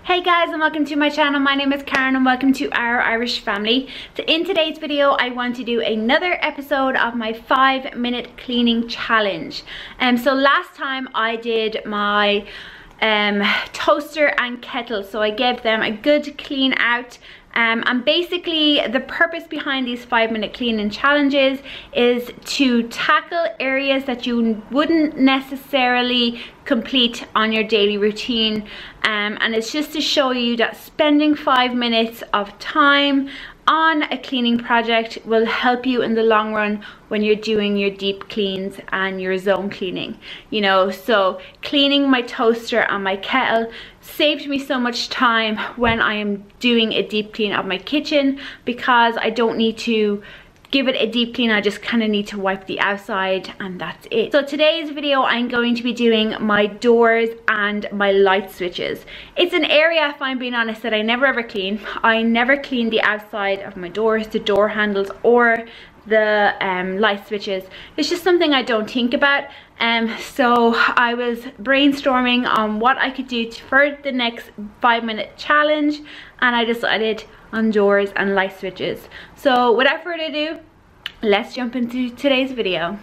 Hey guys, and welcome to my channel. My name is Karen and welcome to our Irish family. So in today's video I want to do another episode of my 5-minute cleaning challenge. So last time I did my toaster and kettle, so I gave them a good clean out. And basically the purpose behind these 5-minute cleaning challenges is to tackle areas that you wouldn't necessarily complete on your daily routine, and it's just to show you that spending 5 minutes of time on a cleaning project will help you in the long run when you're doing your deep cleans and your zone cleaning. You know, so cleaning my toaster and my kettle saved me so much time when I am doing a deep clean of my kitchen, because I don't need to give it a deep clean. I just kind of need to wipe the outside and that's it. So today's video I'm going to be doing my doors and my light switches. It's an area, if I'm being honest, that I never ever clean. I never clean the outside of my doors, the door handles, or the light switches. It's just something I don't think about. So I was brainstorming on what I could do for the next 5-minute challenge, and I decided on doors and light switches. So without further ado, let's jump into today's video.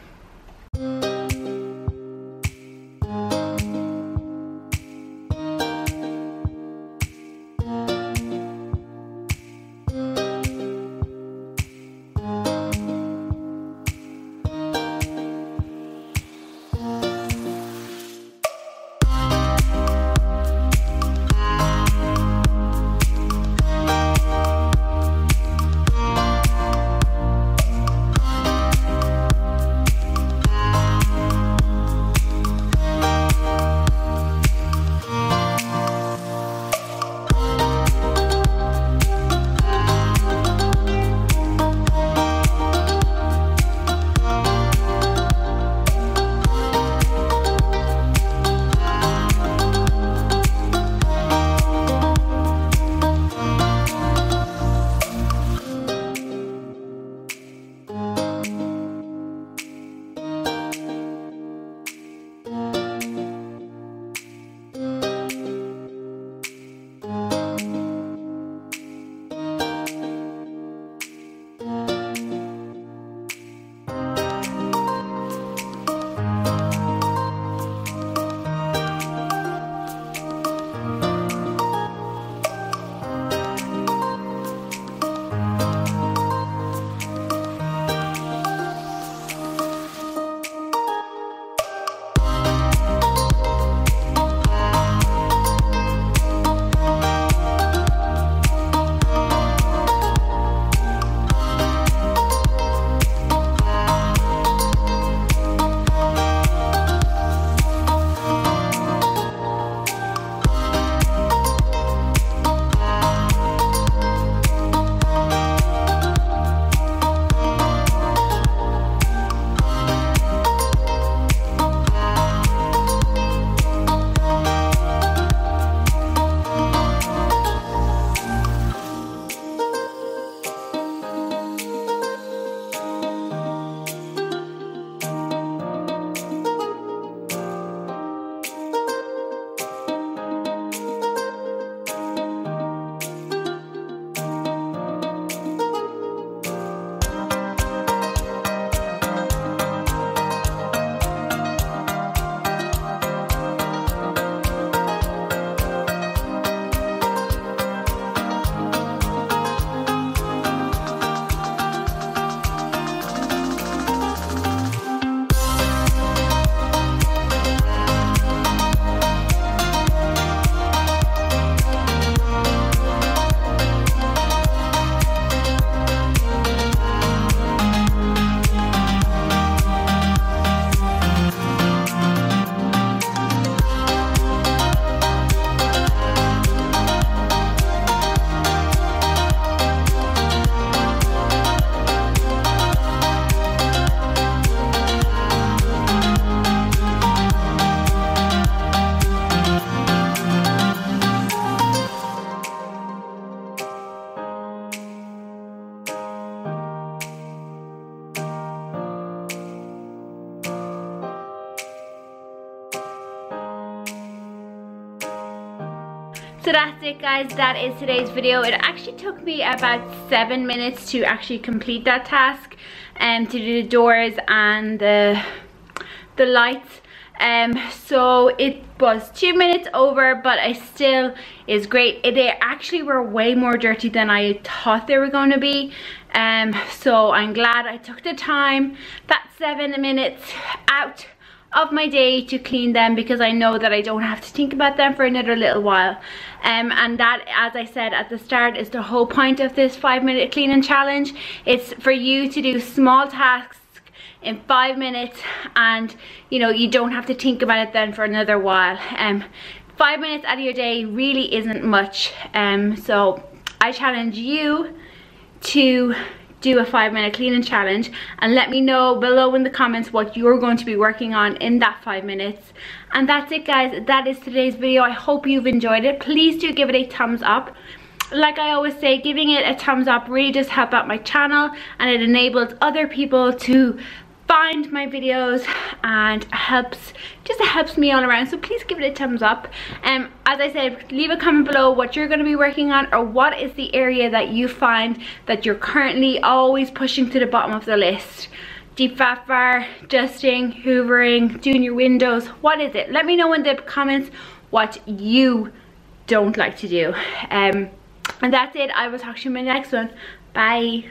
So that's it guys, that is today's video. It actually took me about 7 minutes to actually complete that task and to do the doors and the lights. So it was 2 minutes over, but it still is great. They actually were way more dirty than I thought they were going to be. So I'm glad I took the time, that 7 minutes out of my day to clean them, because I know that I don't have to think about them for another little while. And that, as I said at the start, is the whole point of this 5-minute cleaning challenge. It's for you to do small tasks in 5 minutes, and you know, you don't have to think about it then for another while. 5 minutes out of your day really isn't much. So I challenge you to do a 5-minute cleaning challenge, and let me know below in the comments what you're going to be working on in that 5 minutes. And that's it guys, that is today's video. I hope you've enjoyed it. Please do give it a thumbs up. Like I always say, giving it a thumbs up really does help out my channel, and it enables other people to find my videos, and just helps me all around. So please give it a thumbs up. As I said, leave a comment below what you're going to be working on, or what is the area that you find that you're currently always pushing to the bottom of the list. Deep fat bar, dusting, hoovering, doing your windows. What is it? Let me know in the comments what you don't like to do. And that's it. I will talk to you in my next one. Bye.